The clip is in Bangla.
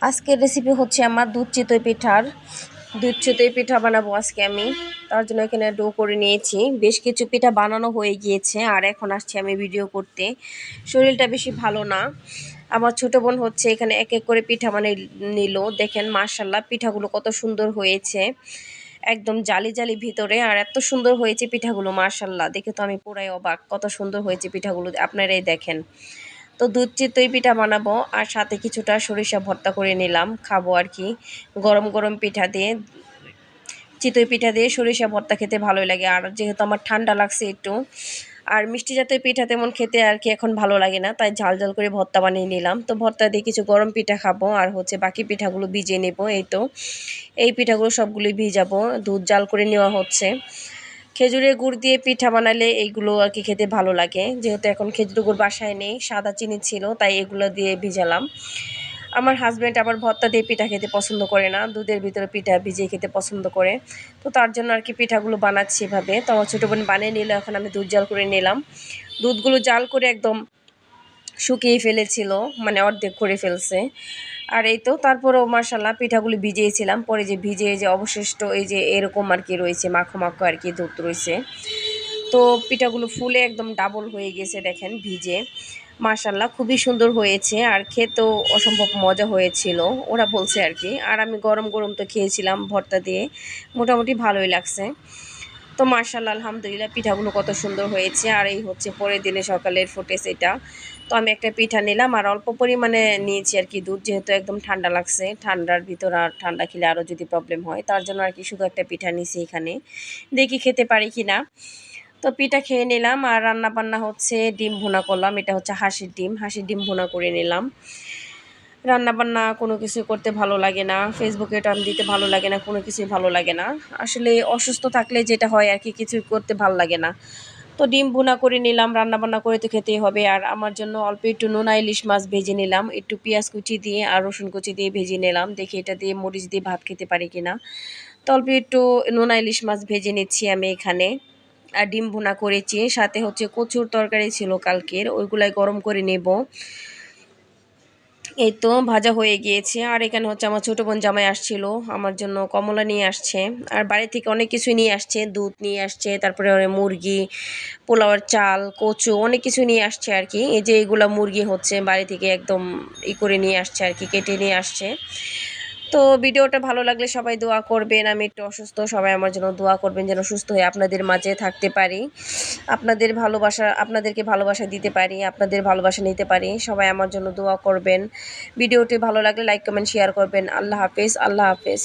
আজকের রেসিপি হচ্ছে আমার দুধ চিতই পিঠার। দুধ চিতই পিঠা বানাবো আজকে আমি। তার জন্য এখানে ডো করে নিয়েছি। বেশ কিছু পিঠা বানানো হয়ে গিয়েছে আর এখন আসছি আমি ভিডিও করতে। শরীরটা বেশি ভালো না। আমার ছোট বোন হচ্ছে এখানে এক এক করে পিঠা বানিয়ে নিল। দেখেন মাশাল্লাহ পিঠাগুলো কত সুন্দর হয়েছে, একদম জালি জালি ভিতরে, আর এত সুন্দর হয়েছে পিঠাগুলো মাশাল্লাহ। দেখে তো আমি পুরাই অবাক, কত সুন্দর হয়েছে পিঠাগুলো, আপনারাই দেখেন। তো দুধ চিতই পিঠা বানাবো আর সাথে কিছুটা সরিষা ভর্তা করে নিলাম, খাবো আর কি। গরম গরম পিঠা দিয়ে, চিতই পিঠা দিয়ে সরিষা ভর্তা খেতে ভালোই লাগে। আর যেহেতু আমার ঠান্ডা লাগছে একটু, আর মিষ্টি জাতীয় পিঠা তেমন খেতে আর কি এখন ভালো লাগে না, তাই ঝাল ঝাল করে ভর্তা বানিয়ে নিলাম। তো ভর্তা দিয়ে কিছু গরম পিঠা খাবো আর হচ্ছে বাকি পিঠাগুলো ভিজিয়ে নেব। এই তো এই পিঠাগুলো সবগুলোই ভিজাবো, দুধ জাল করে নেওয়া হচ্ছে। খেজুরের গুড় দিয়ে পিঠা বানালে এইগুলো আর কি খেতে ভালো লাগে। যেহেতু এখন খেজুরের গুড় বাসায় নেই, সাদা চিনি ছিল, তাই এগুলো দিয়ে ভিজালাম। আমার হাজব্যান্ড আবার ভর্তা দিয়ে পিঠা খেতে পছন্দ করে না, দুধের ভিতরে পিঠা ভিজিয়ে খেতে পছন্দ করে। তো তার জন্য আর কি পিঠাগুলো বানাচ্ছি এভাবে। তো আমার ছোটো বোন বানিয়ে নিল, এখন আমি দুধ জাল করে নিলাম। দুধগুলো জাল করে একদম শুকিয়ে ফেলেছিল, মানে অর্ধেক করে ফেলছে। আর এই তো তারপরেও মাশাল্লাহ পিঠাগুলি ভিজিয়েছিলাম, পরে যে ভিজে যে অবশিষ্ট এই যে এরকম আর কি রয়েছে, মাখো মাখো আর কি দুধ রয়েছে। তো পিঠাগুলো ফুলে একদম ডাবল হয়ে গেছে দেখেন ভিজে। মাশাল্লাহ খুবই সুন্দর হয়েছে আর খেতেও অসম্ভব মজা হয়েছিল, ওরা বলছে আর কি। আর আমি গরম গরম তো খেয়েছিলাম ভর্তা দিয়ে, মোটামুটি ভালোই লাগছে। তো মাশাল্লাহ আলহামদুলিল্লাহ পিঠাগুলো কত সুন্দর হয়েছে। আর এই হচ্ছে পরের দিনে সকালের ফুটেজ এটা। তো আমি একটা পিঠা নিলাম আর অল্প পরিমাণে নিয়েছি আর কি দুধ, যেহেতু একদম ঠান্ডা লাগছে, ঠান্ডার ভিতর আর ঠান্ডা খেলে আরও যদি প্রবলেম হয়, তার জন্য আর কি শুধু একটা পিঠা নিয়েছি এখানে, দেখি খেতে পারি কি না। তো পিঠা খেয়ে নিলাম আর রান্না বান্না হচ্ছে ডিম ভুনা করলাম। এটা হচ্ছে হাঁসের ডিম ভুনা করে নিলাম। রান্নাবান্না কোনো কিছু করতে ভালো লাগে না, ফেসবুকে টান দিতে ভালো লাগে না, কোনো কিছুই ভালো লাগে না। আসলে অসুস্থ থাকলে যেটা হয় আর কি, কিছু করতে ভালো লাগে না। তো ডিম ভুনা করে নিলাম, রান্নাবান্না করে তো খেতেই হবে। আর আমার জন্য অল্প একটু নোনা ইলিশ মাছ ভেজে নিলাম, একটু পেঁয়াজ কুচি দিয়ে আর রসুন কুচি দিয়ে ভেজে নিলাম, দেখি এটা দিয়ে মরিচ দিয়ে ভাত খেতে পারি কিনা। তো অল্প একটু নোনা ইলিশ মাছ ভেজে নিচ্ছি আমি এখানে। আর ডিম ভুনা করেছি, সাথে হচ্ছে কচুর তরকারি ছিল কালকের, ওইগুলাই গরম করে নেব। এই তো ভাজা হয়ে গিয়েছে। আর এখানে হচ্ছে আমার ছোটো বোন জামাই আসছিল, আমার জন্য কমলা নিয়ে আসছে। আর বাড়ি থেকে অনেক কিছুই নিয়ে আসছে, দুধ নিয়ে আসছে, তারপরে মুরগি, পোলাওয়ের চাল, কচু, অনেক কিছু নিয়ে আসছে আর কি। এই যে এইগুলা মুরগি হচ্ছে বাড়ি থেকে একদম করে নিয়ে আসছে আর কি, কেটে নিয়ে আসছে। তো ভিডিওটা ভালো লাগলে সবাই দোয়া করবেন, আমি একটু অসুস্থ, সবাই আমার জন্য দোয়া করবেন যেন সুস্থ হয়ে আপনাদের মাঝে থাকতে পারি, আপনাদেরকে ভালোবাসা দিতে পারি, আপনাদের ভালোবাসা নিতে পারি। সবাই আমার জন্য দোয়া করবেন। ভিডিওটি ভালো লাগলে লাইক কমেন্ট শেয়ার করবেন। আল্লাহ হাফেজ, আল্লাহ হাফেজ।